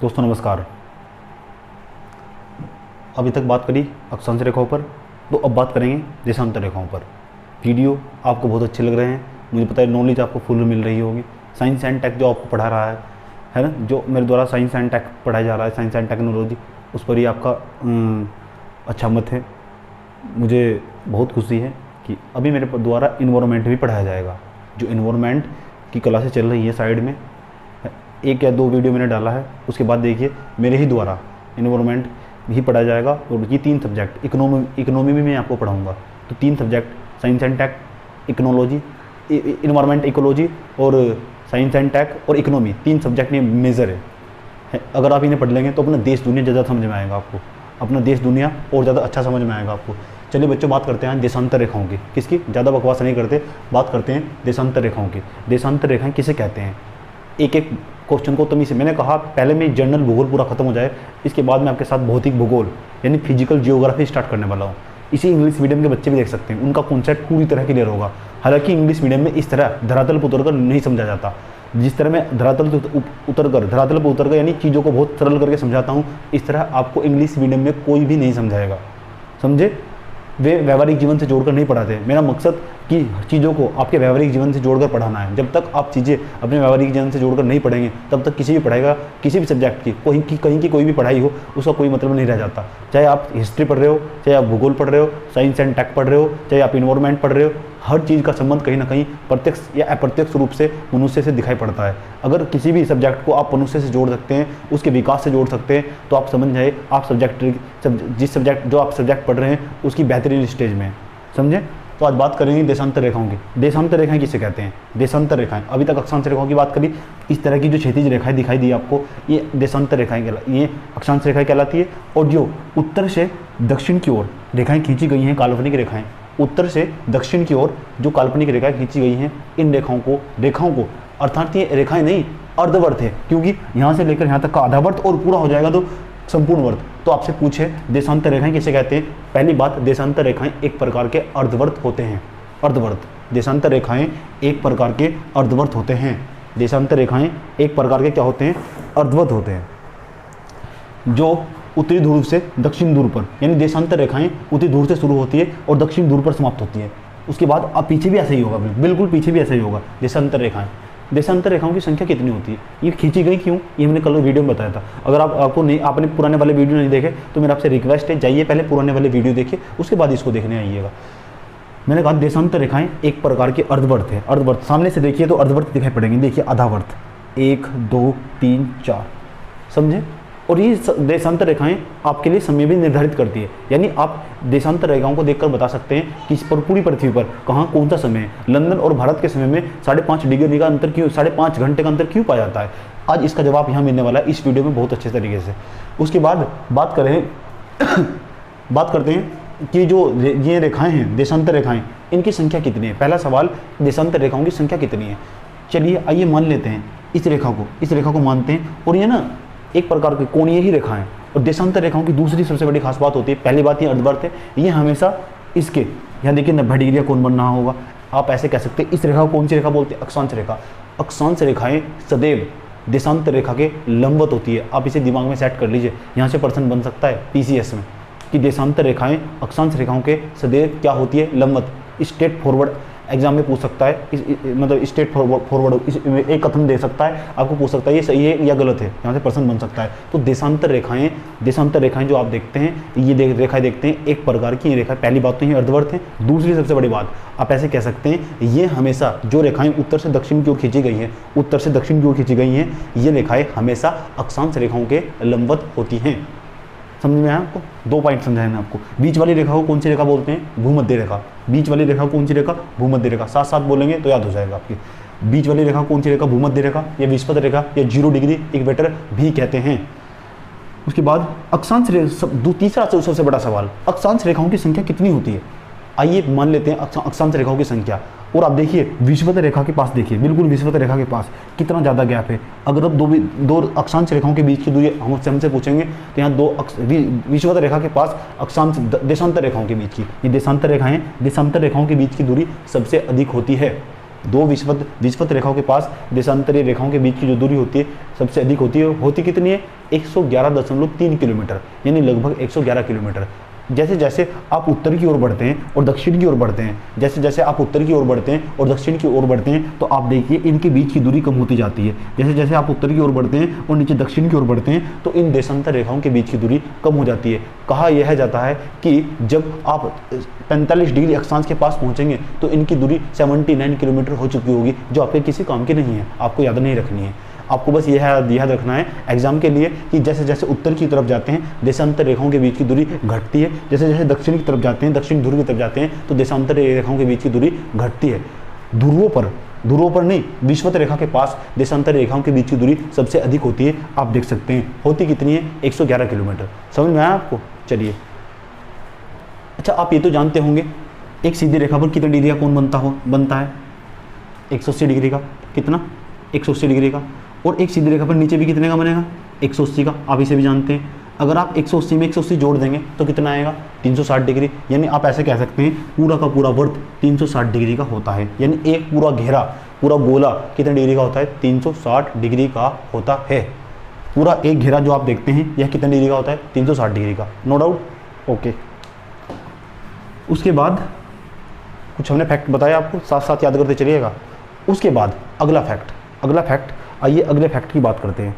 दोस्तों नमस्कार। अभी तक बात करी अक्षांश रेखाओं पर, तो अब बात करेंगे देशांतर रेखाओं पर। वीडियो आपको बहुत अच्छे लग रहे हैं, मुझे पता है, नॉलेज आपको फुल मिल रही होगी। साइंस एंड टेक जो आपको पढ़ा रहा है ना, जो मेरे द्वारा साइंस एंड टेक पढ़ाया जा रहा है, साइंस एंड टेक्नोलॉजी, उस पर ही आपका अच्छा मत है। मुझे बहुत खुशी है कि अभी मेरे द्वारा इन्वायरमेंट भी पढ़ाया जाएगा। जो इन्वायरमेंट की क्लासेस चल रही है साइड में, 1 या 2 वीडियो मैंने डाला है, उसके बाद देखिए मेरे ही द्वारा इन्वायरमेंट भी पढ़ाया जाएगा। और ये 3 सब्जेक्ट, इकोनॉमी भी मैं आपको पढ़ाऊंगा। तो 3 सब्जेक्ट, साइंस एंड टेक, इकोनॉलॉजी, इन्वायरमेंट इकोलॉजी, और साइंस एंड टेक और इकोनॉमी, 3 सब्जेक्ट ये मेजर है। अगर आप इन्हें पढ़ लेंगे तो अपना देश दुनिया ज़्यादा समझ में आएगा आपको, अपना देश दुनिया और ज़्यादा अच्छा समझ में आएगा आपको। चलिए बच्चों, बात करते हैं देशांतर रेखाओं की। किसकी? ज़्यादा बकवास नहीं करते, बात करते हैं देशांतर रेखाओं की। देशांतर रेखाएं किसे कहते हैं? एक एक क्वेश्चन को तमीज़ से, मैंने कहा पहले मैं जनरल भूगोल पूरा खत्म हो जाए, इसके बाद मैं आपके साथ भौतिक भूगोल यानी फिजिकल जियोग्राफी स्टार्ट करने वाला हूँ। इसी इंग्लिश मीडियम के बच्चे भी देख सकते हैं, उनका कॉन्सेप्ट पूरी तरह क्लियर होगा। हालांकि इंग्लिश मीडियम में इस तरह धरातल पर उतरकर नहीं समझा जाता, जिस तरह मैं धरातल पर उतरकर यानी चीज़ों को बहुत सरल करके समझाता हूँ, इस तरह आपको इंग्लिश मीडियम में कोई भी नहीं समझाएगा। समझे? वे व्यवहारिक जीवन से जोड़कर नहीं पढ़ाते। मेरा मकसद कि चीज़ों को आपके व्यवहारिक जीवन से जोड़कर पढ़ाना है। जब तक आप चीज़ें अपने व्यवहारिक जीवन से जोड़कर नहीं पढ़ेंगे, तब तक किसी भी पढ़ाई का, किसी भी सब्जेक्ट की कहीं की कोई भी पढ़ाई हो, उसका कोई मतलब नहीं रह जाता। चाहे आप हिस्ट्री पढ़ रहे हो, चाहे आप भूगोल पढ़ रहे हो, साइंस एंड टेक पढ़ रहे हो, चाहे आप इन्वायरमेंट पढ़ रहे हो, हर चीज़ का संबंध कहीं ना कहीं प्रत्यक्ष या अप्रत्यक्ष रूप से मनुष्य से दिखाई पड़ता है। अगर किसी भी सब्जेक्ट को आप मनुष्य से जोड़ सकते हैं, उसके विकास से जोड़ सकते हैं, तो आप समझ जाए आप जो आप सब्जेक्ट पढ़ रहे हैं उसकी बेहतरीन स्टेज में, समझे? तो आज बात करेंगे देशांतर रेखाओं की। देशांतर रेखाएं किसे कहते हैं? देशांतर रेखाएं, अभी तक अक्षांश रेखाओं की बात करी। इस तरह की जो क्षैतिज रेखाएं दिखाई दी आपको, ये देशांतर रेखाएं ये अक्षांश रेखाएं कहलाती है। और जो उत्तर से दक्षिण की ओर रेखाएं खींची गई हैं, काल्पनिक रेखाएं, उत्तर से दक्षिण की ओर जो काल्पनिक रेखाएं खींची गई हैं, इन रेखाओं को अर्थात ये रेखाएं नहीं, अर्धवर्त है, क्योंकि यहाँ से लेकर यहाँ तक का आधा वर्त और पूरा हो जाएगा तो संपूर्ण वर्त। तो आपसे पूछे देशांतर रेखाएं किसे कहते हैं? पहली बात, देशांतर रेखाएं एक प्रकार के अर्धवर्त होते हैं। अर्धवर्त, देशांतर रेखाएं एक प्रकार के अर्धवर्त होते हैं। देशांतर रेखाएं एक प्रकार के क्या होते हैं? अर्धवर्त होते हैं, जो उत्तरी ध्रुव से दक्षिण ध्रुव पर, यानी देशांतर रेखाएं उत्तरी ध्रुव से शुरू होती है और दक्षिण ध्रुव पर समाप्त होती है। उसके बाद अब पीछे भी ऐसा ही होगा, बिल्कुल पीछे भी ऐसा ही होगा। देशांतर रेखाएं, देशांतर रेखाओं की संख्या कितनी होती है? ये खींची गई क्यों, ये मैंने कल वीडियो में बताया था। अगर आपने पुराने वाले वीडियो नहीं देखे तो मेरा आपसे रिक्वेस्ट है, जाइए पहले पुराने वाले वीडियो देखिए, उसके बाद इसको देखने आइएगा। मैंने कहा देशांतर रेखाएं एक प्रकार के अर्धवर्त है। अर्धवर्त सामने से देखिए तो अर्धवर्त दिखाई पड़ेंगे। देखिए आधावर्त, 1 2 3 4, समझे? और ये देशांतर रेखाएं आपके लिए समय भी निर्धारित करती है, यानी आप देशांतर रेखाओं को देखकर बता सकते हैं कि इस पर पूरी पृथ्वी पर कहाँ कौन सा समय है। लंदन और भारत के समय में 5.5 डिग्री का अंतर क्यों, 5.5 घंटे का अंतर क्यों पाया जाता है? आज इसका जवाब यहाँ मिलने वाला है इस वीडियो में बहुत अच्छे तरीके से। उसके बाद बात करते हैं कि जो ये रेखाएं हैं, देशांतर रेखाएं, इनकी संख्या कितनी है? पहला सवाल, देशांतर रेखाओं की संख्या कितनी है? चलिए आइए मान लेते हैं इस रेखा को मानते हैं, और ये ना एक प्रकार की कोणीय ही रेखा है। और देशांतर रेखाओं की दूसरी सबसे बड़ी खास बात होती है, पहली बात ये अर्धवर्त है, ये हमेशा इसके, यहाँ देखिए 90 डिग्री का कोण बन रहा होगा। आप ऐसे कह सकते हैं इस रेखा को कौन सी रेखा बोलते हैं? अक्षांश रेखा। अक्षांश रेखाएं सदैव देशांतर रेखा के लंबवत होती है। आप इसे दिमाग में सेट कर लीजिए, यहाँ से प्रश्न बन सकता है PCS में कि देशांतर रेखाएं अक्षांश रेखाओं के सदैव क्या होती है? लंबवत। स्ट्रेट फॉरवर्ड एग्जाम में पूछ सकता है, मतलब स्ट्रेट फॉरवर्ड एक कथन दे सकता है, आपको पूछ सकता है ये सही है या गलत है, यहाँ से प्रश्न बन सकता है। तो देशांतर रेखाएं जो आप देखते हैं, ये रेखाएं देखते हैं, एक प्रकार की ये रेखाएं, पहली बात तो ये अर्धवर्त है। दूसरी सबसे बड़ी बात, आप ऐसे कह सकते हैं ये हमेशा जो रेखाएं उत्तर से दक्षिण की ओर खींची गई हैं, ये रेखाएं हमेशा अक्षांश रेखाओं के लंबवत होती हैं। समझ में आया आपको? 2 पॉइंट समझाए मैंने आपको। बीच वाली रेखा को कौन सी रेखा बोलते हैं? भूमध्य रेखा। बीच वाली रेखा कौन सी रेखा? भूमध्य रेखा। साथ साथ बोलेंगे तो याद हो जाएगा आपकी। बीच वाली रेखा कौन सी रेखा? भूमध्य रेखा या विषुवत रेखा या 0 डिग्री इक्वेटर भी कहते हैं। उसके बाद अक्षांश तीसरा सबसे बड़ा सवाल, अक्षांश रेखाओं की संख्या कितनी होती है? आइए मान लेते हैं अक्षांश रेखाओं की संख्या। और आप देखिए विषुवत रेखा के पास, देखिए बिल्कुल विषुवत रेखा के पास कितना ज़्यादा गैप है। अगर अब दो अक्षांश रेखाओं के बीच की दूरी हमसे पूछेंगे तो यहाँ विषुवत रेखा के पास देशांतर रेखाओं के बीच की, ये देशांतर रेखाएं, देशांतर रेखाओं के बीच की दूरी सबसे अधिक होती है। दो विषुवत रेखाओं के पास देशांतरीय रेखाओं के बीच की जो दूरी होती है सबसे अधिक होती है। होती कितनी है? 111.3 किलोमीटर, यानी लगभग 111 किलोमीटर। जैसे जैसे आप उत्तर की ओर बढ़ते हैं और दक्षिण की ओर बढ़ते हैं, जैसे जैसे आप उत्तर की ओर बढ़ते हैं और दक्षिण की ओर बढ़ते हैं, तो आप देखिए इनके बीच की दूरी कम होती जाती है। जैसे जैसे आप उत्तर की ओर बढ़ते हैं और नीचे दक्षिण की ओर बढ़ते हैं, तो इन देशांतर रेखाओं के बीच की दूरी कम हो जाती है। कहा यह जाता है कि जब आप 45 डिग्री अक्षांश के पास पहुंचेंगे तो इनकी दूरी 79 किलोमीटर हो चुकी होगी, जो आपके किसी काम की नहीं है, आपको याद नहीं रखनी है। आपको बस यह याद रखना है एग्जाम के लिए कि जैसे जैसे उत्तर की तरफ जाते हैं देशांतर रेखाओं के बीच की दूरी घटती है, जैसे जैसे दक्षिण की तरफ जाते हैं, दक्षिण ध्रुव की तरफ जाते हैं, तो देशांतर रेखाओं के बीच की दूरी घटती है। ध्रुवों पर नहीं, विषुवत रेखा के पास देशांतर रेखाओं के बीच की दूरी सबसे अधिक होती है। आप देख सकते हैं होती कितनी है? 111 किलोमीटर। समझ में आया आपको? चलिए, अच्छा आप ये तो जानते होंगे एक सीधी रेखा पर कितने डिग्री का कोण बनता है? 180 डिग्री का। कितना? 180 डिग्री का। और एक सीधी रेखा पर नीचे भी कितने का बनेगा? 180 का। आप इसे भी जानते हैं। अगर आप 180 में 180 जोड़ देंगे तो कितना आएगा? 360 डिग्री। यानी आप ऐसे कह सकते हैं पूरा का पूरा वर्त 360 डिग्री का होता है। यानी एक पूरा घेरा, पूरा गोला कितने डिग्री का होता है? 360 डिग्री का होता है। पूरा एक घेरा जो आप देखते हैं यह कितने डिग्री का होता है? 360 डिग्री का। No doubt? ओके। उसके बाद कुछ हमने फैक्ट बताया आपको, साथ साथ याद करते चलिएगा। उसके बाद अगला फैक्ट आइए अगले फैक्ट की बात करते हैं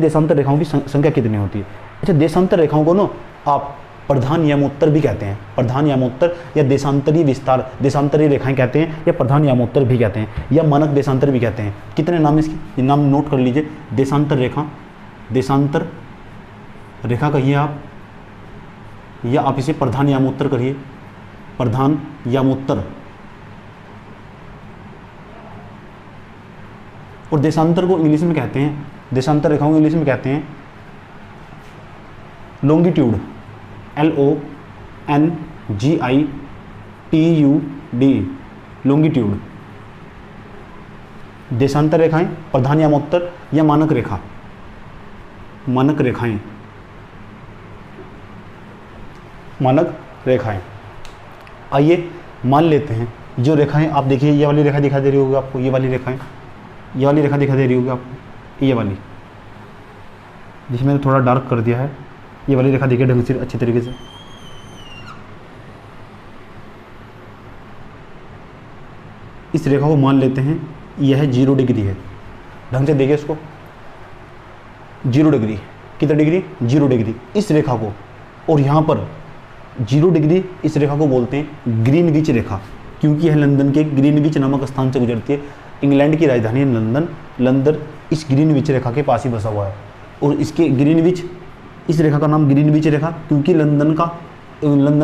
देशांतर रेखाओं की संख्या कितनी होती है। अच्छा, देशांतर रेखाओं को ना आप प्रधान यामोत्तर भी कहते हैं। प्रधान यामोत्तर या देशांतरीय विस्तार, देशांतरीय रेखाएं कहते हैं, या प्रधान यामोत्तर भी कहते हैं, या मानक देशांतर भी कहते हैं। कितने नाम इसके? नाम नोट कर लीजिए। देशांतर रेखा कहिए आप, या आप इसे प्रधान यामोत्तर करिए। प्रधान यामोत्तर। और देशांतर को इंग्लिश में कहते हैं, देशांतर रेखाओं को इंग्लिश में कहते हैं लॉन्गिट्यूड। LONGITUD, longitude. देशांतर रेखाएं, प्रधान यामोत्तर या मानक रेखाएं। आइए मान लेते हैं जो रेखाएं आप देखिए, ये वाली रेखा दिखाई दे रही होगी आपको, ये वाली रेखा दिखाई दे रही होगी आपको, ये वाली जिसमें मैंने थोड़ा डार्क कर दिया है। ये वाली रेखा देखिए ढंग से, अच्छी तरीके से। इस रेखा को मान लेते हैं यह 0 डिग्री है। ढंग से देखिए इसको, 0 डिग्री। कितना डिग्री? 0 डिग्री इस रेखा को। और यहाँ पर 0 डिग्री इस रेखा को बोलते हैं ग्रीनविच रेखा, क्योंकि यह लंदन के ग्रीनविच नामक स्थान से गुजरती है। इंग्लैंड की राजधानी है लंदन इस ग्रीनविच रेखा के पास ही बसा हुआ है। और इसके ग्रीनविच, इस रेखा का नाम ग्रीनविच रेखा, क्योंकि लंदन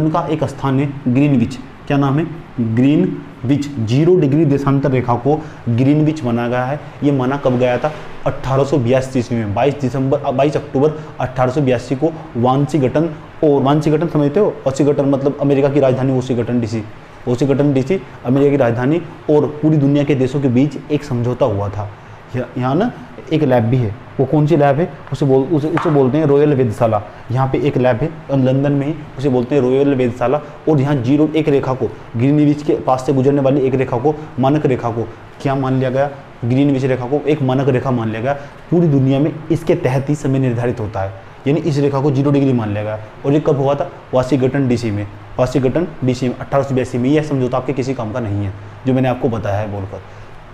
का एक स्थान है ग्रीनविच। क्या नाम है? ग्रीनविच। 0 डिग्री देशांतर रेखा को ग्रीनविच माना गया है। ये माना कब गया था? 1882 ईस्वी में। 22 अक्टूबर 1882 को वाशिंगटन, और वाशिंगटन समझते हो? वाशिंगटन मतलब अमेरिका की राजधानी वाशिंगटन डीसी अमेरिका की राजधानी। और पूरी दुनिया के देशों के बीच एक समझौता हुआ था। यहाँ ना एक लैब भी है। वो कौन सी लैब है? उसे बोलते हैं रॉयल वेधशाला। यहाँ पे एक लैब है लंदन में ही, उसे बोलते हैं रॉयल वेधशाला। और यहाँ 0 एक रेखा को, ग्रीनविच के पास से गुजरने वाली एक रेखा को, मानक रेखा को क्या मान लिया गया? ग्रीनविच रेखा को एक मानक रेखा मान लिया गया। पूरी दुनिया में इसके तहत ही समय निर्धारित होता है, यानी इस रेखा को 0 डिग्री मान लिया गया। और ये कब हुआ था? वाशिंगटन डीसी में 1882 में। यह समझौता आपके किसी काम का नहीं है, जो मैंने आपको बताया है बोलकर।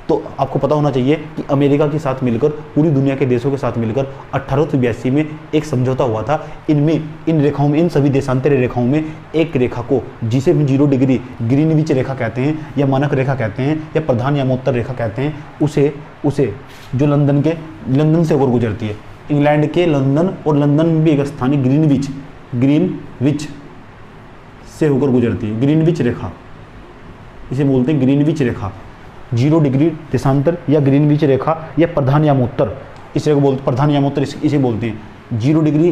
तो आपको पता होना चाहिए कि अमेरिका के साथ मिलकर, पूरी दुनिया के देशों के साथ मिलकर 1882 में एक समझौता हुआ था। इन रेखाओं में, इन सभी देशांतरीय रेखाओं में एक रेखा को, जिसे हम 0 डिग्री ग्रीनविच रेखा कहते हैं, या मानक रेखा कहते हैं, या प्रधान यामोत्तर रेखा कहते हैं, उसे जो लंदन से होकर गुजरती है, इंग्लैंड के लंदन, और लंदन में भी एक स्थान है ग्रीनविच से होकर गुजरती है। ग्रीनविच रेखा, इसे बोलते हैं ग्रीनविच रेखा। 0 डिग्री देशांतर या ग्रीनविच रेखा या प्रधान यामोत्तर, इस रेखा बोलते, प्रधान यामोत्तर इसे बोलते हैं। 0 डिग्री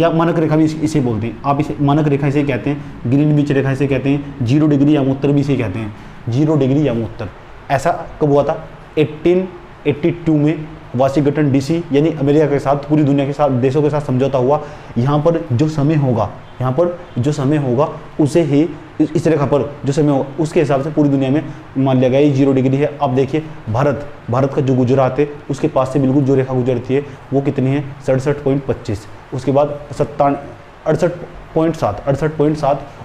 या मानक रेखा भी इसे बोलते हैं। आप इसे मानक रेखा इसे कहते हैं, ग्रीनविच रेखा इसे कहते हैं, 0 डिग्री यामोत्तर भी इसे कहते हैं। 0 डिग्री यामोत्तर ऐसा कब हुआ था? 1882 में वाशिंगटन डीसी, यानी अमेरिका के साथ, पूरी दुनिया के साथ देशों के साथ समझौता हुआ। यहाँ पर जो समय होगा यहाँ पर जो समय होगा उसे ही इस रेखा पर जो समय होगा उसके हिसाब से पूरी दुनिया में मान लिया गया ये 0 डिग्री है। अब देखिए भारत का जो गुजरात है उसके पास से बिल्कुल जो रेखा गुजरती है वो कितनी है 67.25, उसके बाद 68.7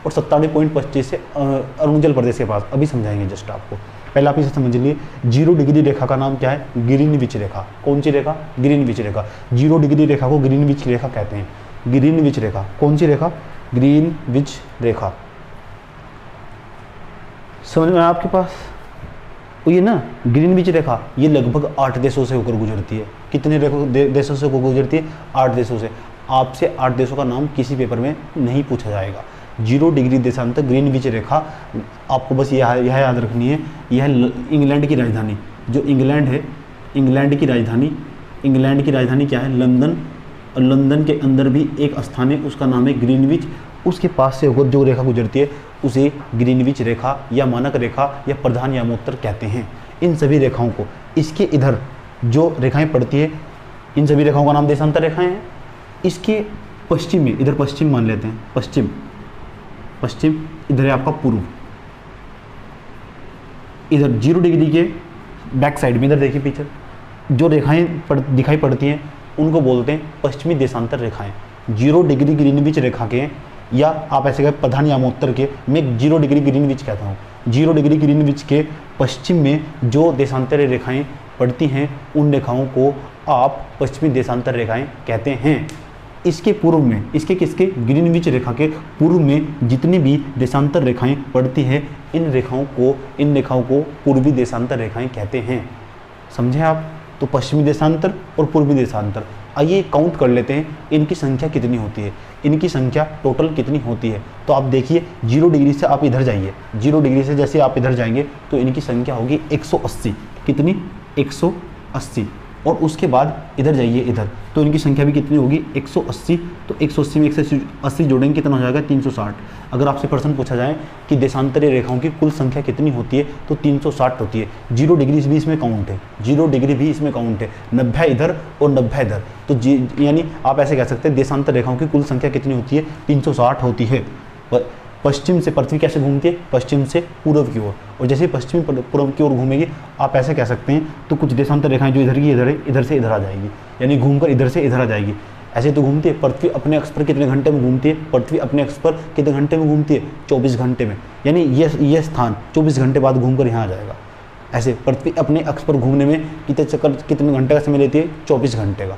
और 97.25 से अरुणाचल प्रदेश के पास। अभी समझाएंगे जस्ट आपको, पहले आप इसे समझ लिए। 0 डिग्री रेखा का नाम क्या है? ग्रीनविच रेखा। कौन सी रेखा? ग्रीनविच रेखा। 0 डिग्री रेखा को ग्रीनविच रेखा कहते हैं। ग्रीनविच रेखा कौन सी रेखा? ग्रीनविच रेखा। समझ में आया आपके पास? तो ये ना ग्रीनविच रेखा ये लगभग 8 देशों से होकर गुजरती है। कितने देशों से होकर गुजरती है? 8 देशों से। आपसे 8 देशों का नाम किसी पेपर में नहीं पूछा जाएगा। 0 डिग्री देशांतर ग्रीनविच रेखा आपको बस यह याद रखनी है। यह इंग्लैंड की राजधानी, जो इंग्लैंड है, इंग्लैंड की राजधानी क्या है? लंदन। और लंदन के अंदर भी एक स्थान है उसका नाम है ग्रीनविच। उसके पास से होकर जो रेखा गुजरती है उसे ग्रीनविच रेखा या मानक रेखा या प्रधान यामोत्तर कहते हैं। इन सभी रेखाओं को, इसके इधर जो रेखाएं पड़ती है इन सभी रेखाओं का नाम देशांतर रेखाएं हैं। इसके पश्चिम में, इधर पश्चिम मान लेते हैं, पश्चिम इधर है आपका पूर्व। इधर 0 डिग्री के बैक साइड में इधर देखिए पीछे जो रेखाएं दिखाई पड़ती हैं उनको बोलते हैं पश्चिमी देशांतर रेखाएं। 0 डिग्री ग्रीनविच रेखा के, या आप ऐसे कहें प्रधान यामोत्तर के, मैं 0 डिग्री ग्रीनविच कहता हूँ। 0 डिग्री ग्रीनविच के पश्चिम में जो देशांतर रेखाएं पड़ती हैं उन रेखाओं को आप पश्चिमी देशांतर रेखाएं कहते हैं। इसके पूर्व में, इसके किसके? ग्रीनविच रेखा के पूर्व में जितनी भी देशांतर रेखाएं पड़ती हैं इन रेखाओं को पूर्वी देशांतर रेखाएं कहते हैं। समझे आप? तो पश्चिमी देशांतर और पूर्वी देशांतर। आइए काउंट कर लेते हैं इनकी संख्या कितनी होती है, इनकी संख्या टोटल कितनी होती है। तो आप देखिए 0 डिग्री से आप इधर जाइए, 0 डिग्री से जैसे आप इधर जाएंगे तो इनकी संख्या होगी 180। कितनी? 180। और उसके बाद इधर जाइए, इधर तो इनकी संख्या भी कितनी होगी? 180। तो 180 में 180 जोड़ेंगे कितना हो जाएगा? 360। अगर आपसे प्रश्न पूछा जाए कि देशांतरीय रेखाओं की कुल संख्या कितनी होती है तो 360 होती है। 0 डिग्री भी इसमें काउंट है, 0 डिग्री भी इसमें काउंट है। 90 इधर और 90 इधर, तो यानी आप ऐसे कह सकते हैं देशांतर रेखाओं की कुल संख्या कितनी होती है? 360 होती है। पश्चिम से पृथ्वी कैसे घूमती है? पश्चिम से पूर्व की ओर, और जैसे पश्चिम पूर्व की ओर घूमेगी आप ऐसे कह सकते हैं तो कुछ देशांतर रेखाएं जो इधर की इधर है, इधर से इधर आ जाएगी, यानी घूमकर इधर से इधर आ जाएगी। ऐसे तो घूमती है। पृथ्वी अपने अक्ष पर कितने घंटे में घूमती है? पृथ्वी अपने अक्ष पर कितने घंटे में घूमती है? 24 घंटे में। यानी ये स्थान 24 घंटे बाद घूमकर यहाँ आ जाएगा। ऐसे पृथ्वी अपने अक्ष पर घूमने में कितने घंटे का समय लेती है? 24 घंटे का।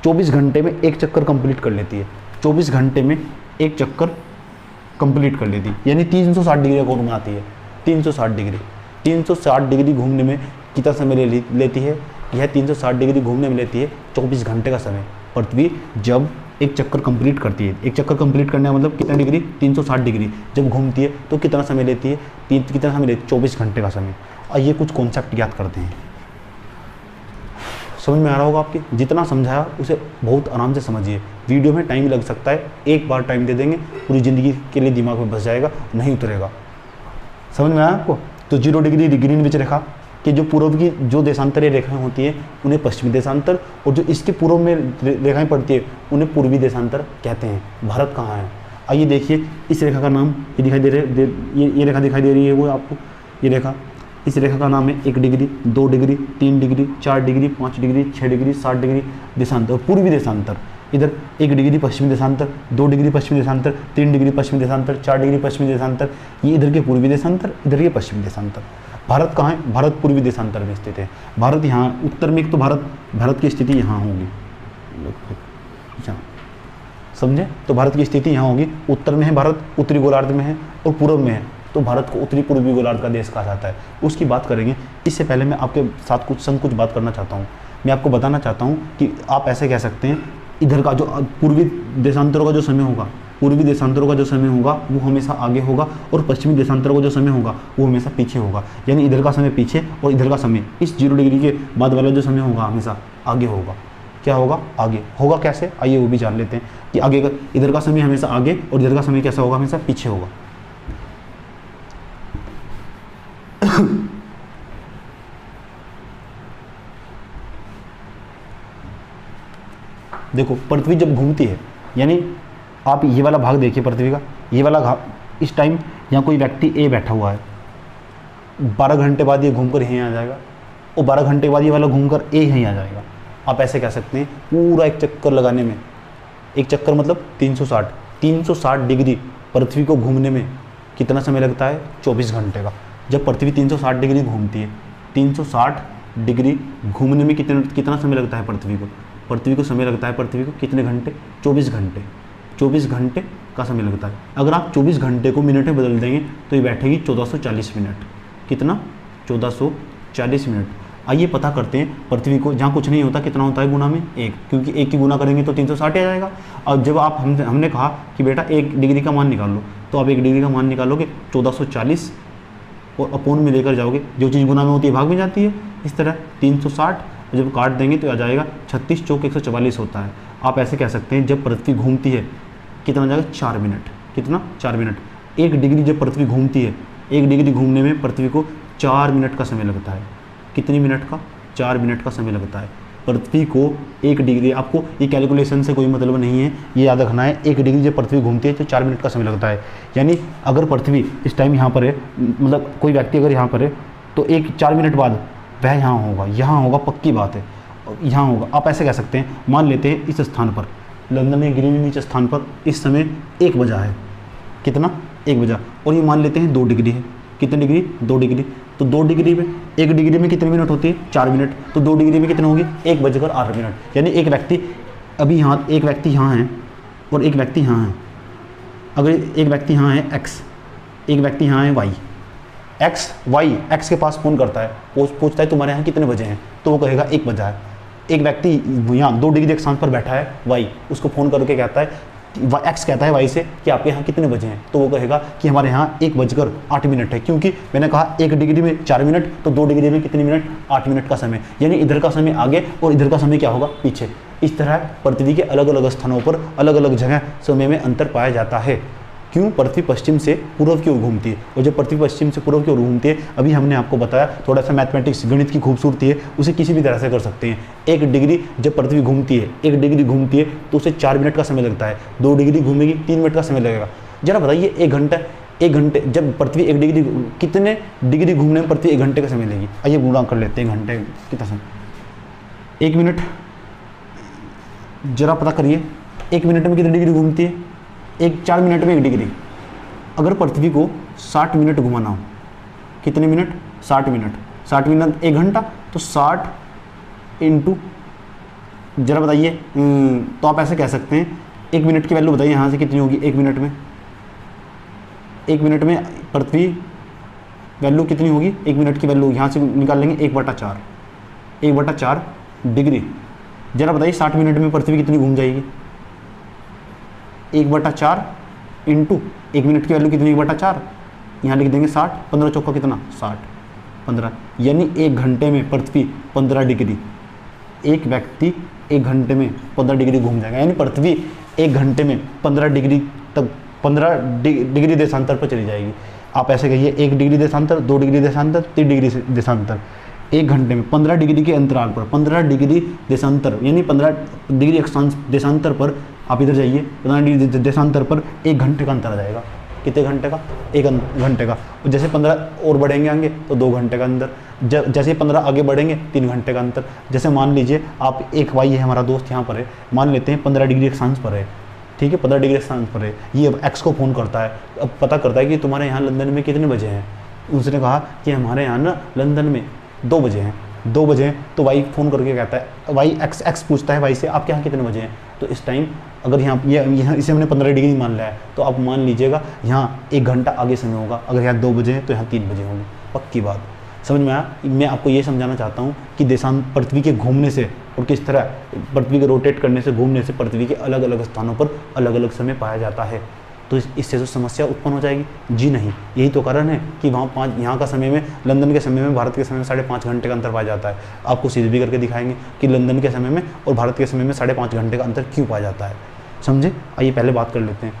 24 घंटे में एक चक्कर कंप्लीट कर लेती है। 24 घंटे में एक चक्कर कंप्लीट कर लेती है, यानी 360 डिग्री का कोण बनाती है। 360 डिग्री घूमने में कितना समय लेती है? यह 360 डिग्री घूमने में लेती है 24 घंटे का समय। पृथ्वी जब एक चक्कर कंप्लीट करती है, एक चक्कर कंप्लीट करने का मतलब कितना डिग्री? 360 डिग्री जब घूमती है तो कितना समय लेती है? कितना समय लेती है? 24 घंटे का समय। और ये कुछ कॉन्सेप्ट याद करते हैं। समझ में आ रहा होगा आपके? जितना समझाया उसे बहुत आराम से समझिए। वीडियो में टाइम लग सकता है, एक बार टाइम दे देंगे पूरी ज़िंदगी के लिए दिमाग में बस जाएगा, नहीं उतरेगा। समझ में आया आपको? तो 0 डिग्री ग्रीनविच रेखा कि जो पूर्व की जो देशांतरीय रेखाएं होती हैं उन्हें पश्चिमी देशांतर, और जो इसके पूर्व में रेखाएं पड़ती है उन्हें पूर्वी देशांतर कहते हैं। भारत कहाँ है? आइए देखिए, इस रेखा का नाम ये दिखाई दे रहे, ये रेखा दिखाई दे रही है वो आपको, ये रेखा, इस रेखा का नाम है 1 degree, 2 degree, 3 degree, 4 degree, 5 degree, 6 degree, 7 degree देशांतर, पूर्वी देशांतर। इधर 1 डिग्री पश्चिमी देशांतर, 2 डिग्री पश्चिमी देशांतर, 3 डिग्री पश्चिमी देशांतर, 4 डिग्री पश्चिमी देशांतर। ये इधर के पूर्वी देशांतर, इधर के पश्चिमी देशांतर। भारत कहाँ है? भारत पूर्वी देशांतर में स्थित है। भारत यहाँ उत्तर में, एक तो भारत की स्थिति यहाँ होगी, समझे? तो भारत की स्थिति यहाँ होगी, उत्तर में है भारत, उत्तरी गोलार्ध में है, और पूर्व में है, तो भारत को उत्तरी पूर्वी गोलार्ध का देश कहा जाता है। उसकी बात करेंगे। इससे पहले मैं आपके साथ कुछ बात करना चाहता हूँ। मैं आपको बताना चाहता हूँ कि आप ऐसे कह सकते हैं इधर का जो पूर्वी देशांतरों का जो समय होगा, पूर्वी देशांतरों का जो समय होगा वो हमेशा आगे होगा, और पश्चिमी देशांतरों का जो समय होगा वो हमेशा पीछे होगा। यानी इधर का समय पीछे और इधर का समय, इस 0 डिग्री के बाद वाला जो समय होगा हमेशा आगे होगा। क्या होगा? आगे होगा। कैसे? आइए वो भी जान लेते हैं कि आगे का, इधर का समय हमेशा आगे और इधर का समय कैसा होगा? हमेशा पीछे होगा। देखो, पृथ्वी जब घूमती है, यानी आप ये वाला भाग देखिए पृथ्वी का, ये वाला भाग, इस टाइम यहाँ कोई व्यक्ति ए बैठा हुआ है, 12 घंटे बाद ये घूमकर यहीं आ जाएगा, और 12 घंटे बाद ये वाला घूमकर ए यहीं आ जाएगा। आप ऐसे कह सकते हैं पूरा एक चक्कर लगाने में, एक चक्कर मतलब 360 डिग्री पृथ्वी को घूमने में कितना समय लगता है? 24 घंटे का। जब पृथ्वी 360 डिग्री घूमती है, 360 डिग्री घूमने में कितना समय लगता है पृथ्वी को समय लगता है पृथ्वी को कितने घंटे? 24 घंटे। 24 घंटे का समय लगता है। अगर आप 24 घंटे को मिनट में बदल देंगे तो ये बैठेगी 1440 मिनट। कितना? 1440 मिनट। आइए पता करते हैं पृथ्वी को, जहाँ कुछ नहीं होता कितना होता है गुना में? 1, क्योंकि 1 की गुना करेंगे तो 360 आ जाएगा। अब जब आप हमने कहा कि बेटा 1 डिग्री का मान निकाल लो, तो आप 1 डिग्री का मान निकालोगे 1440 और अपोन में लेकर जाओगे, जो चीज़ गुना में होती है भाग में जाती है। इस तरह 360 जब काट देंगे तो आ जाएगा 36 चौक 144 होता है। आप ऐसे कह सकते हैं जब पृथ्वी घूमती है कितना जाएगा? 4 मिनट। कितना? 4 मिनट। 1 डिग्री जब पृथ्वी घूमती है, 1 डिग्री घूमने में पृथ्वी को 4 मिनट का समय लगता है। कितनी मिनट का? 4 मिनट का समय लगता है पृथ्वी को 1 डिग्री। आपको ये कैलकुलेशन से कोई मतलब नहीं है, ये याद रखना है। 1 डिग्री जब पृथ्वी घूमती है तो 4 मिनट का समय लगता है। यानी अगर पृथ्वी इस टाइम यहाँ पर है, मतलब कोई व्यक्ति अगर यहाँ पर है तो 4 मिनट बाद वह यहाँ होगा, पक्की बात है, यहाँ होगा। आप ऐसे कह सकते हैं, मान लेते हैं इस स्थान पर, लंदन में ग्रीनविच स्थान पर इस समय 1 बजा है। कितना? 1 बजा। और ये मान लेते हैं 2 डिग्री है। कितने डिग्री? 2 डिग्री। तो 2 डिग्री में 1 डिग्री में कितने मिनट होती है? 4 मिनट। तो 2 डिग्री में कितने होंगे? 1 बजकर 8 मिनट। यानी एक व्यक्ति अभी यहाँ, एक व्यक्ति यहाँ है और एक व्यक्ति यहाँ है। अगर एक व्यक्ति यहाँ है x, एक व्यक्ति यहाँ है y, x के पास फ़ोन करता है, पूछता है तुम्हारे यहाँ कितने बजे हैं, तो वो कहेगा 1 बजा है। एक व्यक्ति यहाँ 2 डिग्री एक स्थान पर बैठा है y, उसको फ़ोन करके कहता है, x कहता है y से कि आपके यहाँ कितने बजे हैं, तो वो कहेगा कि हमारे यहाँ 1 बजकर 8 मिनट है, क्योंकि मैंने कहा 1 डिग्री में 4 मिनट, तो 2 डिग्री में कितने मिनट? 8 मिनट का समय। यानी इधर का समय आगे और इधर का समय क्या होगा? पीछे। इस तरह पृथ्वी के अलग अलग स्थानों पर अलग अलग जगह समय में अंतर पाया जाता है। क्यों? पृथ्वी पश्चिम से पूर्व की ओर घूमती है, और जब पृथ्वी पश्चिम से पूर्व की ओर घूमती है, अभी हमने आपको बताया थोड़ा सा मैथमेटिक्स, गणित की खूबसूरती है, उसे किसी भी तरह से कर सकते हैं। 1 डिग्री जब पृथ्वी घूमती है, 1 डिग्री घूमती है तो उसे 4 मिनट का समय लगता है। 2 डिग्री घूमेगी 3 मिनट का समय लगेगा। जरा बताइए 1 घंटे जब पृथ्वी 1 डिग्री, कितने डिग्री घूमने में पृथ्वी 1 घंटे का समय लेगी? आइए गुणा कर लेते हैं, घंटे कितना समय? 1 मिनट। जरा पता करिए 1 मिनट में कितनी डिग्री घूमती है? 4 मिनट में 1 डिग्री। अगर पृथ्वी को 60 मिनट घुमाना हो, कितने मिनट? 60 मिनट। 60 मिनट 1 घंटा, तो 60 इंटू, जरा बताइए। तो आप ऐसे कह सकते हैं 1 मिनट की वैल्यू बताइए यहाँ से कितनी होगी 1 मिनट में? 1 मिनट में पृथ्वी वैल्यू कितनी होगी? 1 मिनट की वैल्यू यहाँ से निकाल लेंगे 1/4, 1/4 डिग्री। जरा बताइए 60 मिनट में पृथ्वी कितनी घूम जाएगी? 1/4 इंटू 1 मिनट की वैल्यू कितनी? 1/4, यहाँ लिख देंगे 60, 15 चौका कितना? 60, 15। यानी 1 घंटे में पृथ्वी 15 डिग्री, एक व्यक्ति 1 घंटे में 15 डिग्री घूम जाएगा। यानी पृथ्वी 1 घंटे में 15 डिग्री तक, 15 डिग्री देशांतर पर चली जाएगी। आप ऐसे कहिए 1 डिग्री देशांतर, 2 डिग्री देशांतर, 3 डिग्री देशांतर। 1 घंटे में 15 डिग्री के अंतराल पर, 15 डिग्री देशांतर, यानी 15 डिग्री अक्षांश देशांतर पर आप इधर जाइए, 15 डिग्री देशांतर पर 1 घंटे का अंतर आ जाएगा। कितने घंटे का? 1 घंटे का। और जैसे 15 और बढ़ेंगे आगे तो 2 घंटे का अंतर, जैसे 15 आगे बढ़ेंगे 3 घंटे का अंतर। जैसे मान लीजिए आप एक वाई है, हमारा दोस्त यहाँ पर है, मान लेते हैं 15 डिग्री अक्षांश पर है, ठीक है, 15 डिग्री अक्षांश पर है। ये अब एक्स को फ़ोन करता है, अब पता करता है कि तुम्हारे यहाँ लंदन में कितने बजे हैं। उसने कहा कि हमारे यहाँ ना लंदन में 2 बजे हैं, 2 बजे हैं। तो वाई फ़ोन करके कहता है, वाई एक्स पूछता है वाई से आपके यहाँ कितने बजे हैं। तो इस टाइम अगर यहाँ इसे हमने 15 डिग्री मान लिया है, तो आप मान लीजिएगा यहाँ 1 घंटा आगे समय होगा। अगर यहाँ 2 बजे हैं तो यहाँ 3 बजे होंगे। पक्की बात समझ में आया? मैं आपको ये समझाना चाहता हूँ कि देशांतर पृथ्वी के घूमने से और किस तरह पृथ्वी के रोटेट करने से, घूमने से पृथ्वी के अलग अलग स्थानों पर अलग अलग समय पाया जाता है। तो इससे तो समस्या उत्पन्न हो जाएगी? जी नहीं, यही तो कारण है कि वहाँ यहाँ का समय में, लंदन के समय में भारत के समय में 5.5 घंटे का अंतर पाया जाता है। आपको सीधे भी करके दिखाएंगे कि लंदन के समय में और भारत के समय में 5.5 घंटे का अंतर क्यों पाया जाता है। समझे? आइए पहले बात कर लेते हैं।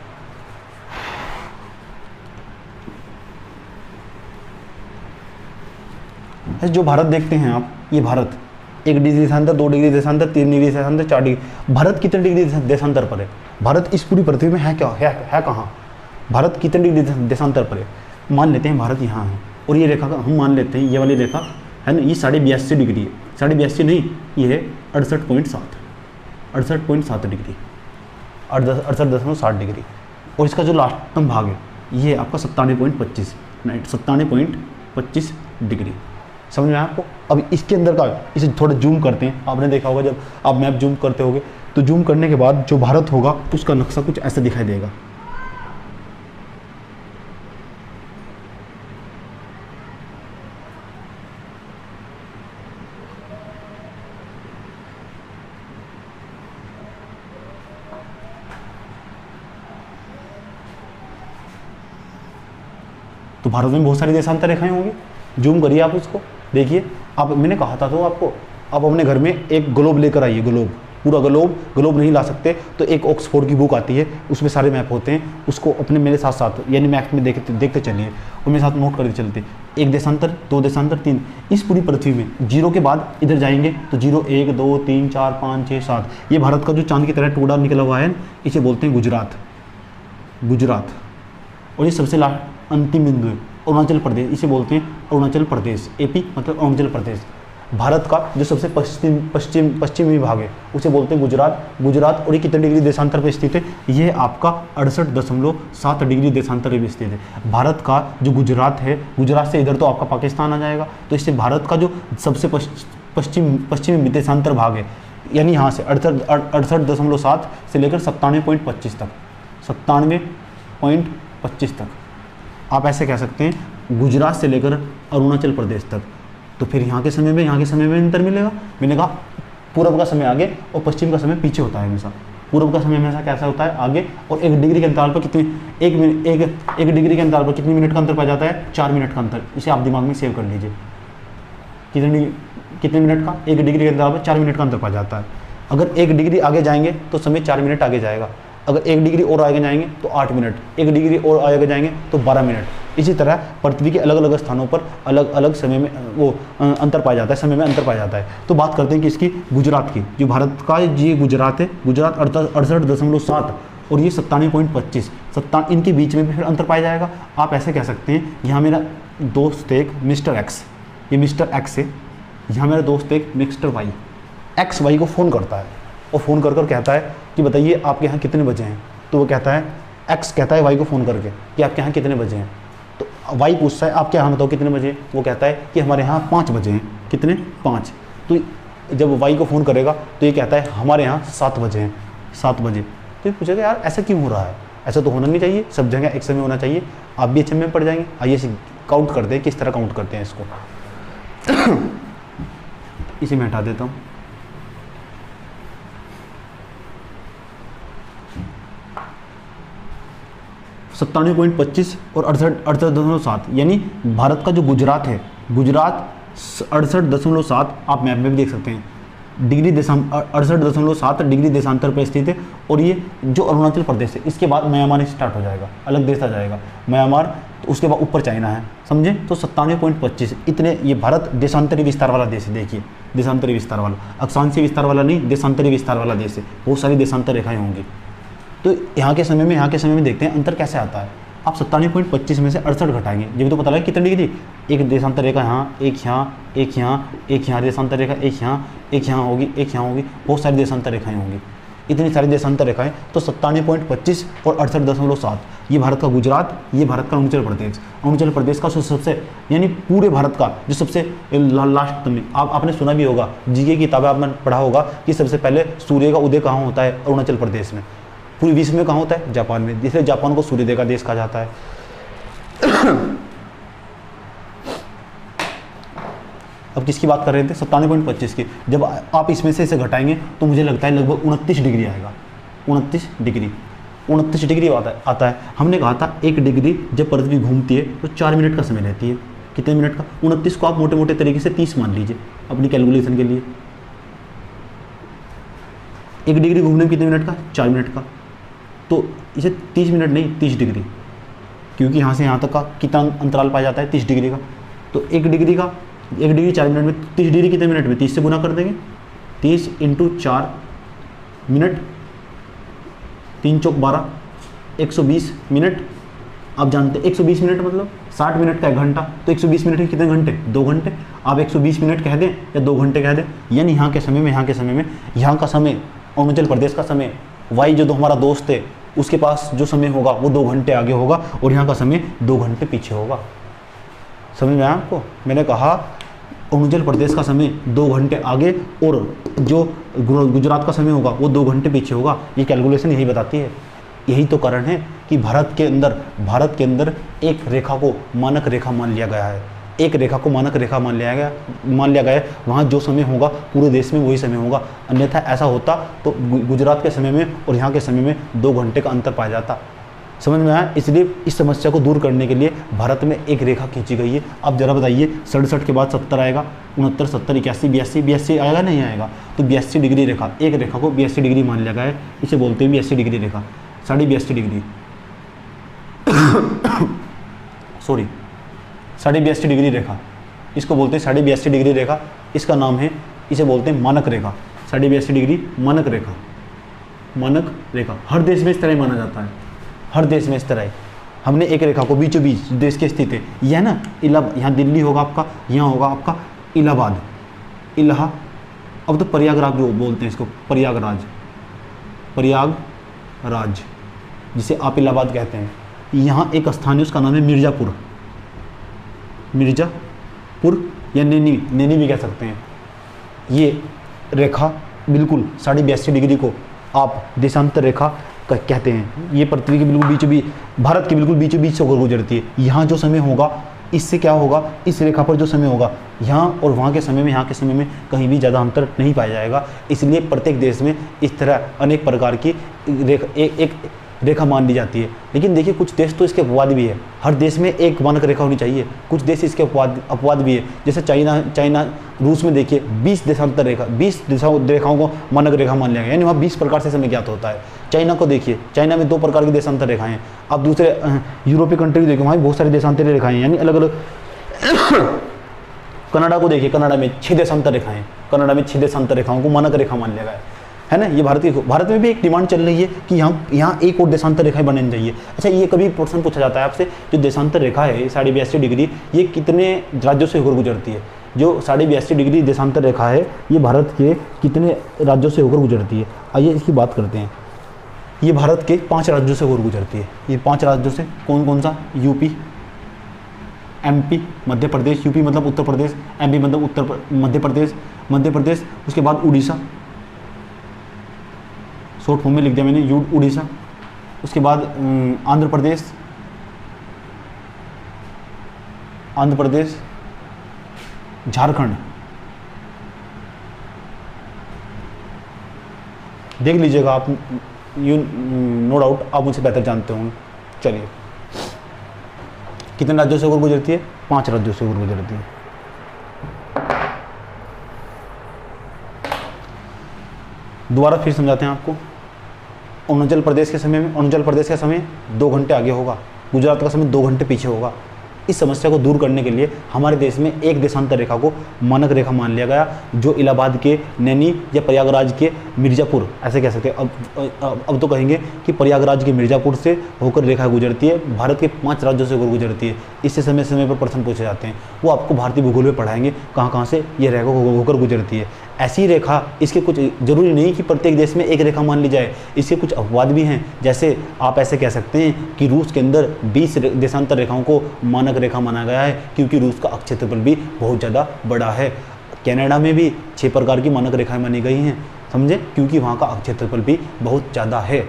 जो भारत देखते हैं आप, ये भारत 1 डिग्री देशांतर, 2 डिग्री देशांतर, 3 डिग्री देशांतर, 4 डिग्री। भारत कितने डिग्री देशांतर पर है? भारत इस पूरी पृथ्वी में है क्या, है कहाँ? भारत कितने डिग्री देशांतर पर है? मान लेते हैं भारत यहाँ है, और ये रेखा का हम मान लेते हैं, ये वाली रेखा है ना, ये 82.5 डिग्री है। 82.5 नहीं, ये है 68.7, 68.7 डिग्री, 68.7 डिग्री। और इसका जो लास्टम भाग है ये आपका 97.25, 97.25 डिग्री। समझ में आया आपको? अब इसके अंदर का, इसे थोड़ा जूम करते हैं। आपने देखा होगा जब आप मैप जूम करते होगे, तो जूम करने के बाद जो भारत होगा उसका नक्शा कुछ ऐसा दिखाई देगा। तो भारत में बहुत सारी देशांतर रेखाएं होंगी। जूम करिए आप उसको, देखिए। आप, मैंने कहा था तो आपको, आप अपने घर में एक ग्लोब लेकर आइए, ग्लोब, पूरा ग्लोब नहीं ला सकते तो एक ऑक्सफोर्ड की बुक आती है, उसमें सारे मैप होते हैं, उसको अपने मेरे साथ साथ यानी मैप में देखते चलिए और मेरे साथ नोट करते चलते। 1 देशांतर, 2 देशांतर, 3। इस पूरी पृथ्वी में 0 के बाद इधर जाएंगे तो 0, 1, 2, 3, 4, 5, 6, 7। ये भारत का जो चांद की तरह टुकड़ा निकला हुआ है, इसे बोलते हैं गुजरात। और ये सबसे अंतिम बिंदु है अरुणाचल प्रदेश, इसे बोलते हैं अरुणाचल प्रदेश। एपी मतलब अरुणाचल प्रदेश। भारत का जो सबसे पश्चिमी भाग है उसे बोलते हैं गुजरात। और ये कितने डिग्री देशांतर पर स्थित है? ये आपका 68.7 डिग्री देशांतर पर स्थित है। भारत का जो गुजरात है, गुजरात से इधर तो आपका पाकिस्तान आ जाएगा, तो इससे भारत का जो सबसे पश्चिमी देशांतर भाग है, यानी यहाँ से 68.7 से लेकर 97.25 तक, 97.25 तक आप ऐसे कह सकते हैं, गुजरात से लेकर अरुणाचल प्रदेश तक। तो फिर यहाँ के समय में अंतर मिलेगा। पूर्व का समय आगे और पश्चिम का समय पीछे होता है हमेशा। पूर्व का समय हमेशा कैसा होता है? आगे। और 1 डिग्री के अंतराल पर एक डिग्री के अंतराल पर कितनी मिनट का अंतर पा जाता है? 4 मिनट का अंतर। इसे आप दिमाग में सेव कर लीजिए। कितने मिनट का? 1 डिग्री के अंतराल पर 4 मिनट का अंतर पा जाता है। अगर 1 डिग्री आगे जाएंगे तो समय 4 मिनट आगे जाएगा। अगर 1 डिग्री और आगे जाएंगे तो 8 मिनट, 1 डिग्री और आगे जाएंगे तो 12 मिनट। इसी तरह पृथ्वी के अलग अलग स्थानों पर अलग अलग समय में वो अंतर पाया जाता है, समय में अंतर पाया जाता है। तो बात करते हैं कि इसकी गुजरात की, जो भारत का ये गुजरात है, गुजरात 68.7 और ये 97.25, इनके बीच में भी फिर अंतर पाया जाएगा। आप ऐसे कह सकते हैं, यहाँ मेरा दोस्त एक मिस्टर एक्स, ये मिस्टर एक्स है, यहाँ मेरा दोस्त एक मिस्टर वाई, एक्स वाई को फ़ोन करता है और फ़ोन कर कहता है कि बताइए आपके यहाँ कितने बजे हैं। तो वो कहता है, एक्स कहता है वाई को फ़ोन करके कि आपके यहाँ कितने बजे हैं। तो वाई पूछता है आपके यहाँ बताओ कितने बजे। वो कहता है कि हमारे यहाँ 5 बजे हैं। कितने? 5। तो जब वाई को फ़ोन करेगा तो ये कहता है हमारे यहाँ 7 बजे हैं, 7 बजे। तो ये पूछेगा यार ऐसा क्यों हो रहा है? ऐसा तो होना नहीं चाहिए, सब जगह एक समय होना चाहिए। आप भी अच्छे में पड़ जाएंगे। आइए इसे काउंट करते हैं, किस तरह काउंट करते हैं इसको। इसे मैं हटा देता हूँ। सत्तानवे 27 और 68.7, यानी भारत का जो गुजरात है, गुजरात 68.7, आप मैप में भी देख सकते हैं, 68.7 डिग्री देशांतर पर स्थित है। और ये जो अरुणाचल प्रदेश है, इसके बाद म्यांमार स्टार्ट हो जाएगा, अलग देश आ जाएगा म्यांमार, तो उसके बाद ऊपर चाइना है, समझे। तो 97.25 इतने, ये भारत देशांतरी विस्तार वाला देश है। देखिए देशांतरी विस्तार वाला, अक्षांशीय विस्तार वाला नहीं, देशांतरी विस्तार वाला देश है। बहुत सारी देशांतर रेखाएं होंगी। तो यहाँ के समय में देखते हैं अंतर कैसे आता है। आप 97.25 में से 68 घटाएंगे, ये भी तो पता लगे कितनी डिग्री। एक देशांतर रेखा यहाँ, एक यहाँ देशांतर रेखा, एक यहाँ होगी, एक यहाँ होगी, बहुत सारी देशांतर रेखाएं होंगी। इतनी सारी देशांतर रेखाएं, तो 97.25 और 68.7, ये भारत का गुजरात, ये भारत का अरुणाचल प्रदेश। अरुणाचल प्रदेश का सबसे, यानी पूरे भारत का जो सबसे लास्ट में, आपने सुना भी होगा, जीके की किताबें आपने पढ़ा होगा कि सबसे पहले सूर्य का उदय कहाँ होता है? अरुणाचल प्रदेश में। पूरे विश्व में कहाँ होता है? जापान में, जिसलिए जापान को सूर्योदय का देश कहा जाता है। अब किसकी बात कर रहे थे? 97.25 की। जब आप इसमें से इसे घटाएंगे तो मुझे लगता है लगभग 29 डिग्री आएगा। 29 डिग्री आता है। हमने कहा था 1 डिग्री जब पृथ्वी घूमती है तो 4 मिनट का समय लेती है। कितने मिनट का? 29 को आप मोटे मोटे तरीके से 30 मान लीजिए अपनी कैलकुलेशन के लिए। 1 डिग्री घूमने में कितने मिनट का? 4 मिनट का। तो इसे 30 मिनट नहीं, 30 डिग्री, क्योंकि यहाँ से यहाँ तक का कितना अंतराल पाया जाता है? 30 डिग्री का। तो 1 डिग्री का 1 डिग्री 4 मिनट में 30 डिग्री कितने मिनट में, 30 से गुना कर देंगे, 30 × 4 मिनट, 3 चौक 12, 120 मिनट। आप जानते हैं 120 मिनट मतलब 60 मिनट का 1 घंटा, तो 120 मिनट के कितने घंटे, 2 घंटे। आप 120 मिनट कह दें या 2 घंटे कह दें, यानी यहाँ के समय में यहाँ का समय अरुणाचल प्रदेश का समय वाई जो हमारा दोस्त है उसके पास जो समय होगा वो 2 घंटे आगे होगा और यहाँ का समय 2 घंटे पीछे होगा। समझ में आया आपको? मैंने कहा अरुणाचल प्रदेश का समय 2 घंटे आगे और जो गुजरात का समय होगा वो 2 घंटे पीछे होगा। ये कैलकुलेशन यही बताती है। यही तो कारण है कि भारत के अंदर एक रेखा को मानक रेखा मान लिया गया है। एक रेखा को मानक रेखा मान लिया गया है। वहाँ जो समय होगा पूरे देश में वही समय होगा। अन्यथा ऐसा होता तो गुजरात के समय में और यहाँ के समय में 2 घंटे का अंतर पाया जाता। समझ में आया? इसलिए इस समस्या को दूर करने के लिए भारत में एक रेखा खींची गई है। अब जरा बताइए 67 के बाद 70 आएगा, 69, 70, 81, 82 आएगा, नहीं आएगा? तो 82 डिग्री रेखा, एक रेखा को 82 डिग्री मान लिया गया है। इसे बोलते हैं 82 डिग्री रेखा, 82.5 डिग्री सॉरी 82.5 डिग्री रेखा, इसको बोलते हैं 82.5 डिग्री रेखा। इसका नाम है, इसे बोलते हैं मानक रेखा। 82.5 डिग्री मानक रेखा, मानक रेखा हर देश में इस तरह माना जाता है। हर देश में इस तरह है। हमने एक रेखा को बीचों बीच देश के स्थित है, यह ना यहाँ दिल्ली होगा आपका, यहाँ होगा आपका इलाहाबाद, अब तो प्रयागराज जो बोलते हैं इसको, प्रयागराज जिसे आप इलाहाबाद कहते हैं। यहाँ एक स्थान है उसका नाम है मिर्ज़ापुर या नैनी भी कह सकते हैं। ये रेखा बिल्कुल 82.5 डिग्री को आप देशांतर रेखा कहते हैं। ये पृथ्वी के बिल्कुल बीचों बीच, भारत के बिल्कुल बीचों बीच से होकर गुजरती है। यहाँ जो समय होगा इससे क्या होगा, इस रेखा पर जो समय होगा यहाँ और वहाँ के समय में, यहाँ के समय में कहीं भी ज़्यादा अंतर नहीं पाया जाएगा। इसलिए प्रत्येक देश में इस तरह अनेक प्रकार की एक रेखा मान ली जाती है। लेकिन देखिए कुछ देश तो इसके अपवाद भी है। हर देश में एक मानक रेखा होनी चाहिए, कुछ देश इसके अपवाद भी है। जैसे चाइना रूस में देखिए 20 देशांतर रेखा, 20 रेखाओं को मानक रेखा मान लिया गया, यानी वहाँ 20 प्रकार से समय ज्ञात होता है। चाइना को देखिए, चाइना में 2 प्रकार की देशांतर रेखाएं हैं। अब दूसरे यूरोपीय कंट्री देखिए, वहाँ भी बहुत सारी देशांतर रेखाएं यानी अलग अलग। कनाडा को देखिए, कनाडा में 6 देशांतर रेखाएं, कनाडा में 6 देशांतर रेखाओं को मानक रेखा मान लिया गया है ना। ये भारत में भी एक डिमांड चल रही है कि यहाँ एक और देशांतर रेखाएं बननी चाहिए। अच्छा, ये कभी प्रश्न पूछा जाता है आपसे, जो देशांतर रेखा है 82.5 डिग्री, ये कितने राज्यों से होकर गुजरती है? जो 82.5 डिग्री देशांतर रेखा है ये भारत के कितने राज्यों से होकर गुजरती है? आइए इसकी बात करते हैं। ये भारत के 5 राज्यों से होकर गुजरती है। ये 5 राज्यों से कौन कौन सा? UP, MP, Madhya Pradesh, UP मतलब उत्तर प्रदेश, एमपी मतलब मध्य प्रदेश, उसके बाद उड़ीसा, शॉर्ट फॉर्म में लिख दिया मैंने उड़ीसा, उसके बाद आंध्र प्रदेश, झारखंड। देख लीजिएगा आप, नो डाउट आप मुझसे बेहतर जानते होंगे। चलिए, कितने राज्यों से होकर गुजरती है? 5 राज्यों से होकर गुजरती है। दोबारा फिर समझाते हैं आपको। अरुणाचल प्रदेश के समय 2 घंटे आगे होगा, गुजरात का समय 2 घंटे पीछे होगा। इस समस्या को दूर करने के लिए हमारे देश में एक देशांतर रेखा को मानक रेखा मान लिया गया, जो इलाहाबाद के नैनी या प्रयागराज के मिर्ज़ापुर, ऐसे कह सकते हैं। अब तो कहेंगे कि प्रयागराज के मिर्ज़ापुर से होकर रेखा गुजरती है, भारत के 5 राज्यों से होकर गुजरती है। इससे समय समय पर प्रश्न पूछे जाते हैं, वो आपको भारतीय भूगोल में पढ़ाएंगे कहाँ कहाँ से ये रेखा होकर गुजरती है। ऐसी रेखा, इसके कुछ जरूरी नहीं कि प्रत्येक देश में एक रेखा मान ली जाए, इसके कुछ अपवाद भी हैं। जैसे आप ऐसे कह सकते हैं कि रूस के अंदर 20 देशांतर रेखाओं को मानक रेखा माना गया है, क्योंकि रूस का क्षेत्रफल भी बहुत ज़्यादा बड़ा है। कनाडा में भी 6 प्रकार की मानक रेखाएं मानी गई हैं, समझे, क्योंकि वहाँ का क्षेत्रफल भी बहुत ज़्यादा है।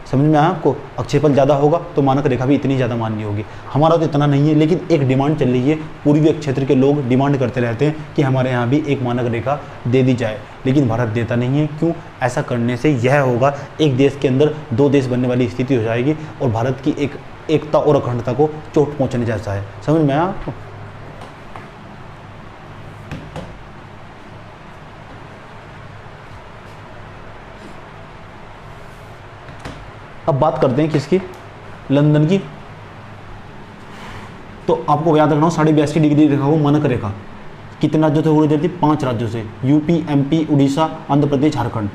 समझ में आया आपको? क्षेत्रफल ज़्यादा होगा तो मानक रेखा भी इतनी ज़्यादा माननी होगी। हमारा तो इतना नहीं है, लेकिन एक डिमांड चल रही है, पूर्वी क्षेत्र के लोग डिमांड करते रहते हैं कि हमारे यहाँ भी एक मानक रेखा दे दी जाए, लेकिन भारत देता नहीं है। क्यों? ऐसा करने से यह होगा, एक देश के अंदर 2 देश बनने वाली स्थिति हो जाएगी और भारत की एकता और अखंडता को चोट पहुँचने जैसा है। समझ में आया आपको? अब बात करते हैं किसकी? लंदन की। तो आपको याद रखना हो 82.5 डिग्री रेखा को मानक रेखा, कितने राज्यों से होकर गुजरती है? 5 राज्यों से, यूपी, एमपी, उड़ीसा, आंध्र प्रदेश, झारखंड।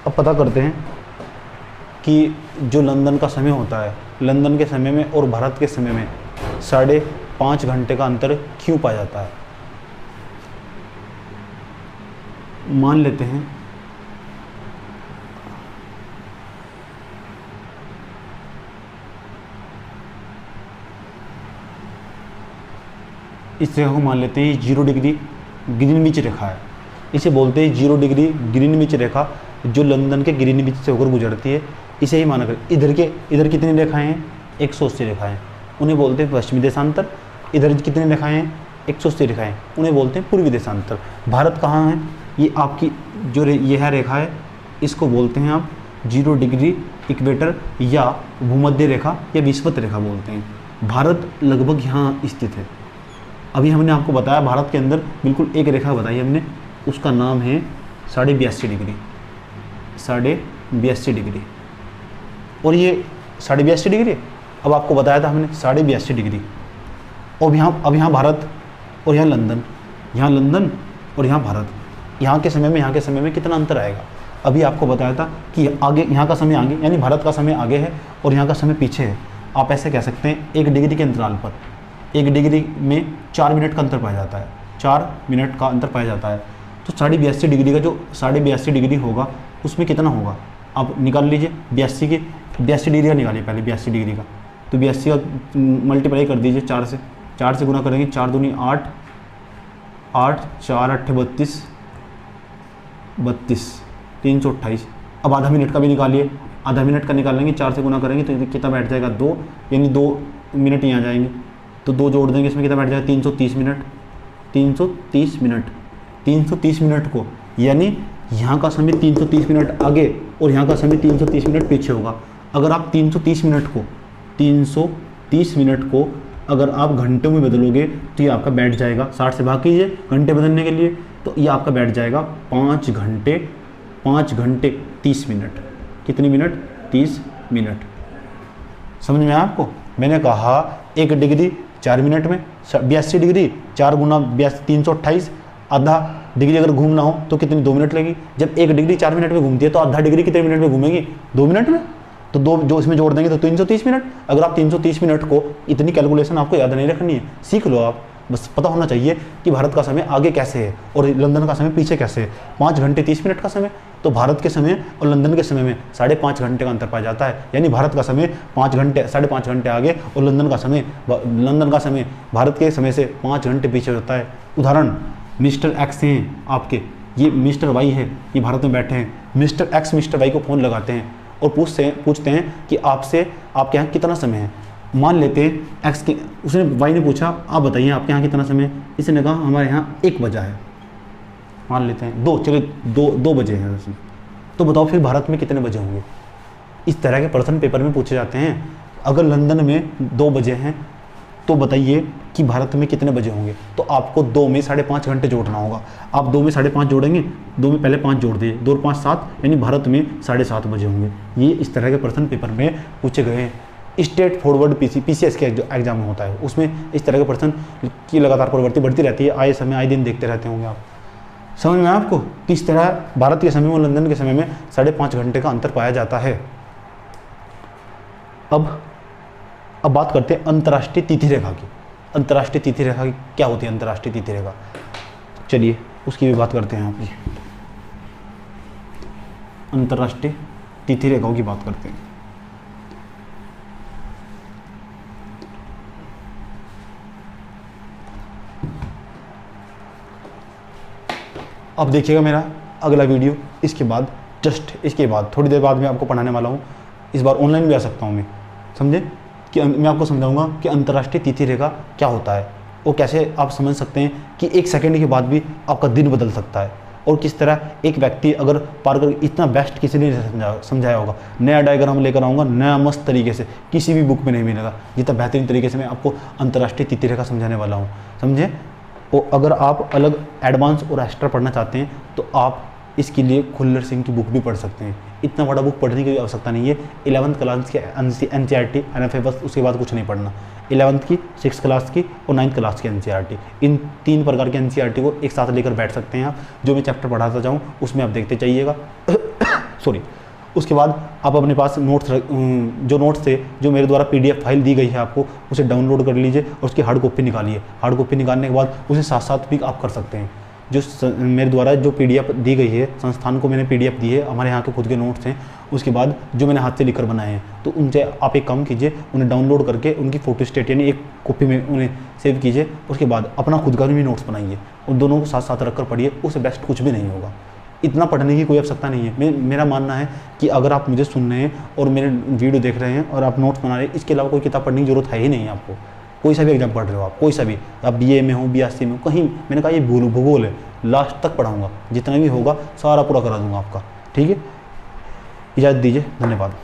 अब पता करते हैं कि जो लंदन का समय होता है, लंदन के समय में और भारत के समय में 5.5 घंटे का अंतर क्यों पाया जाता है। मान लेते हैं इस जगह को मान लेते हैं 0 डिग्री ग्रीनविच रेखा है। इसे बोलते हैं 0 डिग्री ग्रीनविच रेखा, जो लंदन के ग्रीनविच से होकर गुजरती है। इसे ही माना कर इधर कितनी रेखाएं हैं? 180 रेखाएं, उन्हें बोलते हैं पश्चिमी देशांतर। इधर कितनी रेखाएं हैं? 180 रेखाएं, उन्हें बोलते हैं पूर्वी देशांतर। भारत कहाँ है? ये आपकी जो ये है रेखा है, इसको बोलते हैं आप 0 डिग्री इक्वेटर या भूमध्य रेखा या विषुवत रेखा बोलते हैं। भारत लगभग यहाँ स्थित है। अभी हमने आपको बताया भारत के अंदर बिल्कुल एक रेखा बताई हमने, उसका नाम है 82.5 डिग्री, 82.5 डिग्री। और ये 82.5 डिग्री, अब आपको बताया था हमने 82.5 डिग्री। और अब यहाँ भारत और यहाँ लंदन और यहाँ भारत। यहाँ के समय में कितना अंतर आएगा? अभी आपको बताया था कि आगे यहाँ का समय आगे, यानी भारत का समय आगे है और यहाँ का समय पीछे है। आप ऐसे कह सकते हैं 1 डिग्री के अंतराल पर, 1 डिग्री में 4 मिनट का अंतर पाया जाता है, 4 मिनट का अंतर पाया जाता है। तो 82.5 डिग्री का जो 82.5 डिग्री होगा उसमें कितना होगा आप निकाल लीजिए। 82 डिग्री का निकालिए पहले, 82 डिग्री का। तो 82 का मल्टीप्लाई कर दीजिए 4 से गुना करेंगे, 4 दूनी 8, 4 8 32, 328। अब आधा मिनट का भी निकालिए, आधा मिनट का निकालेंगे, 4 से गुना करेंगे तो कितना बैठ जाएगा? 2, यानी 2 मिनट यहाँ जाएंगे। तो 2 जोड़ देंगे, इसमें कितना बैठ जाएगा? 330 मिनट। 330 मिनट को, यानी यहाँ का समय 330 मिनट आगे और यहाँ का समय 330 मिनट पीछे होगा। अगर आप 330 मिनट को अगर आप घंटों में बदलोगे तो ये आपका बैठ जाएगा, 60 से भाग कीजिए घंटे बदलने के लिए, तो ये आपका बैठ जाएगा 5 घंटे 30 मिनट। कितनी मिनट? 30 मिनट। समझ में आया आपको? मैंने कहा 1 डिग्री 4 मिनट में, 82 डिग्री 4 गुना 328, आधा डिग्री अगर घूमना हो तो कितनी? 2 मिनट लगेगी। जब 1 डिग्री 4 मिनट में घूमती है तो आधा डिग्री कितने मिनट में घूमेगी? 2 मिनट में। तो 2 जो इसमें जोड़ देंगे तो 330 मिनट। अगर आप 330 मिनट को, इतनी कैलकुलेशन आपको याद नहीं रखनी है, सीख लो आप, बस पता होना चाहिए कि भारत का समय आगे कैसे है और लंदन का समय पीछे कैसे है। 5 घंटे 30 मिनट का समय, तो भारत के समय और लंदन के समय में 5.5 घंटे का अंतर पाया जाता है। यानी भारत का समय 5.5 घंटे आगे और लंदन का समय भारत के समय से 5 घंटे पीछे होता है। उदाहरण, मिस्टर एक्स हैं आपके, ये मिस्टर वाई है, ये भारत में बैठे हैं। मिस्टर एक्स मिस्टर वाई को फ़ोन लगाते हैं और पूछते हैं कि आपके यहाँ कितना समय है। मान लेते हैं एक्स के, उसने वाई ने पूछा आप बताइए आपके यहाँ कितना समय है। इसने कहा हमारे यहाँ 1 बजा है। मान लेते हैं 2, चलिए 2 बजे हैं वैसे, तो बताओ फिर भारत में कितने बजे होंगे? इस तरह के प्रश्न पेपर में पूछे जाते हैं। अगर लंदन में 2 बजे हैं तो बताइए कि भारत में कितने बजे होंगे? तो आपको 2 में 5.5 घंटे जोड़ना होगा। आप 2 में 5.5 जोड़ेंगे, 2 में पहले 5 जोड़ दिए, 2 और 5 7, यानी भारत में 7:30 बजे होंगे। ये इस तरह के प्रश्न पेपर में पूछे गए हैं। स्टेट फॉरवर्ड PCS के एग्जाम में होता है, उसमें इस तरह के प्रश्न की लगातार प्रवृत्ति बढ़ती रहती है। आए दिन देखते रहते होंगे आप। समझ में आपको किस तरह भारत के समय और लंदन के समय में 5.5 घंटे का अंतर पाया जाता है। अब बात करते हैं अंतर्राष्ट्रीय तिथि रेखा की। अंतर्राष्ट्रीय तिथि रेखा की क्या होती है? अंतर्राष्ट्रीय तिथि रेखा, चलिए उसकी भी बात करते हैं। आप अंतर्राष्ट्रीय तिथि रेखाओं की बात करते हैं। अब देखिएगा मेरा अगला वीडियो, इसके बाद थोड़ी देर बाद मैं आपको पढ़ाने वाला हूँ। इस बार ऑनलाइन भी आ सकता हूँ मैं, समझे? कि मैं आपको समझाऊंगा कि अंतर्राष्ट्रीय तिथि रेखा क्या होता है और कैसे आप समझ सकते हैं कि 1 सेकंड के बाद भी आपका दिन बदल सकता है, और किस तरह एक व्यक्ति अगर पार कर, इतना बेस्ट किसी ने समझाया होगा। नया डायग्राम लेकर आऊँगा, नया मस्त तरीके से, किसी भी बुक में नहीं मिलेगा जितना बेहतरीन तरीके से मैं आपको अंतर्राष्ट्रीय तिथि रेखा समझाने वाला हूँ, समझे? और अगर आप अलग एडवांस और एक्स्ट्रा पढ़ना चाहते हैं तो आप इसके लिए खुल्लर सिंह की बुक भी पढ़ सकते हैं। इतना बड़ा बुक पढ़ने की आवश्यकता नहीं है। 11th क्लास के NCERT NFA बस, उसके बाद कुछ नहीं पढ़ना। 11th की, 6th क्लास की और 9th क्लास की NCERT, इन 3 प्रकार की NCERT को एक साथ लेकर बैठ सकते हैं आप। जो मैं चैप्टर पढ़ाता जाऊँ उसमें आप देखते जाइएगा। सॉरी। उसके बाद आप अपने पास नोट्स, जो नोट्स थे, जो मेरे द्वारा PDF फाइल दी गई है आपको, उसे डाउनलोड कर लीजिए और उसकी हार्ड कॉपी निकालिए। हार्ड कॉपी निकालने के बाद उसे साथ साथ भी आप कर सकते हैं। जो मेरे द्वारा जो PDF दी गई है, संस्थान को मैंने PDF दी है, हमारे यहाँ के खुद के नोट्स हैं। उसके बाद जो मैंने हाथ से लिखकर बनाए हैं, तो उनसे आप एक काम कीजिए, उन्हें डाउनलोड करके उनकी फोटोस्टेट यानी एक कॉपी में उन्हें सेव कीजिए। उसके बाद अपना खुद का भी नोट्स बनाइए और दोनों को साथ साथ रखकर पढ़िए। उससे बेस्ट कुछ भी नहीं होगा। इतना पढ़ने की कोई आवश्यकता नहीं है। मेरा मानना है कि अगर आप मुझे सुन रहे हैं और मेरे वीडियो देख रहे हैं और आप नोट्स बना रहे हैं, इसके अलावा कोई किताब पढ़ने की जरूरत है ही नहीं आपको। कोई सा भी एग्जाम पढ़ रहे हो आप, कोई सा भी, आप BA में हो, BSc में हो, कहीं, मैंने कहा ये भूगोल है, लास्ट तक पढ़ाऊँगा, जितना भी होगा सारा पूरा करा दूँगा आपका। ठीक है, इजाज़त दीजिए, धन्यवाद।